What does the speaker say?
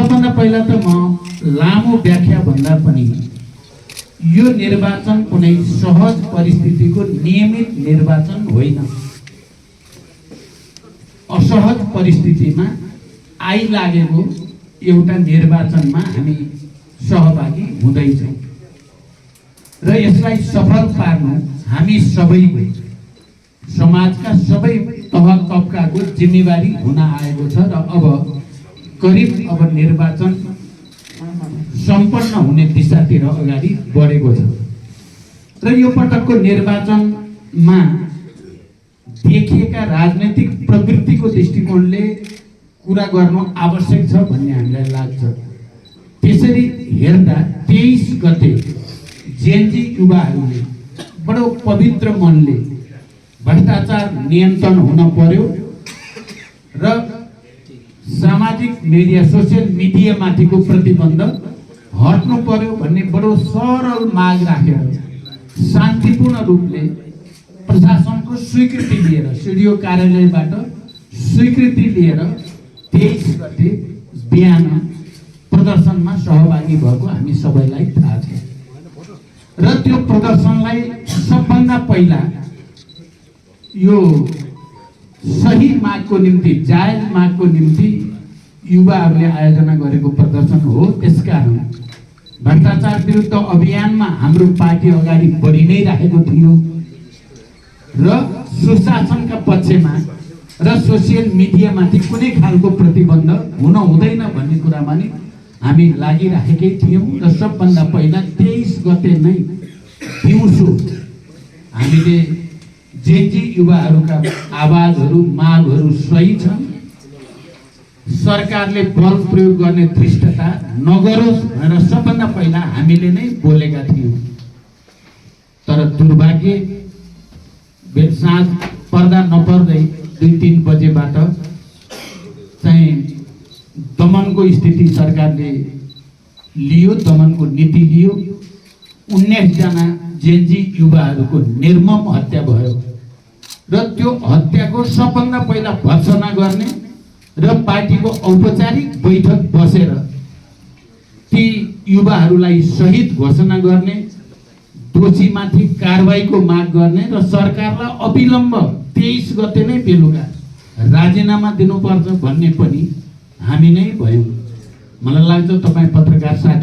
सबभन्दा पहिला त म लामो व्याख्या भन्दा पनि यो निर्वाचन कुनै सहज परिस्थितिको नियमित निर्वाचन होइन। असहज परिस्थितिमा आइलागेको एउटा निर्वाचनमा हामी सहभागी हुँदैछौँ र यसलाई सफल पार्नु हामी सबैको समाजका सबै तह तबकाको जिम्मेवारी हुन आएको छ र अब निर्वाचन सम्पन्न हुने दिशातिर अगाडि बढेको छ र यो पटकको निर्वाचनमा देखिएका राजनैतिक प्रवृत्तिको दृष्टिकोणले कुरा गर्नु आवश्यक छ भन्ने हामीलाई लाग्छ। त्यसरी हेर्दा 23 गते जेनजी युवाहरूले बडो पवित्र मनले भ्रष्टाचार नियन्त्रण हुन पर्यो र सामाजिक मिडिया सोसियल मिडिया माथिको प्रतिबन्ध हट्नु पर्यो भन्ने बडो सरल माग राखेर शान्तिपूर्ण रूपले प्रशासनको स्वीकृति लिएर सिडिओ कार्यालयबाट स्वीकृति लिएर 23 गते बिहान प्रदर्शनमा सहभागी भएको हामी सबैलाई थाहा छ र त्यो प्रदर्शनलाई सबभन्दा पहिला यो सही मागको निम्ति जायज मागको निम्ति युवाहरूले आयोजना गरेको प्रदर्शन हो। त्यसकारण भ्रष्टाचार विरुद्ध अभियानमा हाम्रो पार्टी अगाडि बढी नै राखेको थियो र सुशासनका पक्षमा र सोसियल मिडियामाथि कुनै खालको प्रतिबन्ध हुन हुँदैन भन्ने कुरामा नि हामी लागिराखेकै थियौँ र सबभन्दा पहिला 23 गते नै दिउँसो हामीले जेनजी युवाहरूका आवाजहरू मागहरू सही छन्, सरकारले बल प्रयोग गर्ने धृष्टता नगरोस् भनेर सबभन्दा पहिला हामीले नै बोलेका थियौँ। तर दुर्भाग्य साँझ पर्दा नपर्दै 2-3 बजेबाट चाहिँ दमनको स्थिति सरकारले लियो, दमनको नीति लियो। 19 जना जेनजी युवाहरूको निर्मम हत्या भयो र त्यो हत्याको सबभन्दा पहिला भर्त्सना गर्ने र पार्टीको औपचारिक बैठक बसेर ती युवाहरूलाई शहीद घोषणा गर्ने, दोषीमाथि कारबाहीको माग गर्ने र सरकारलाई अविलम्ब 23 गते नै बेलुका राजीनामा दिनुपर्छ भन्ने पनि हामी नै भयौँ। मलाई लाग्छ तपाईँ पत्रकार साथी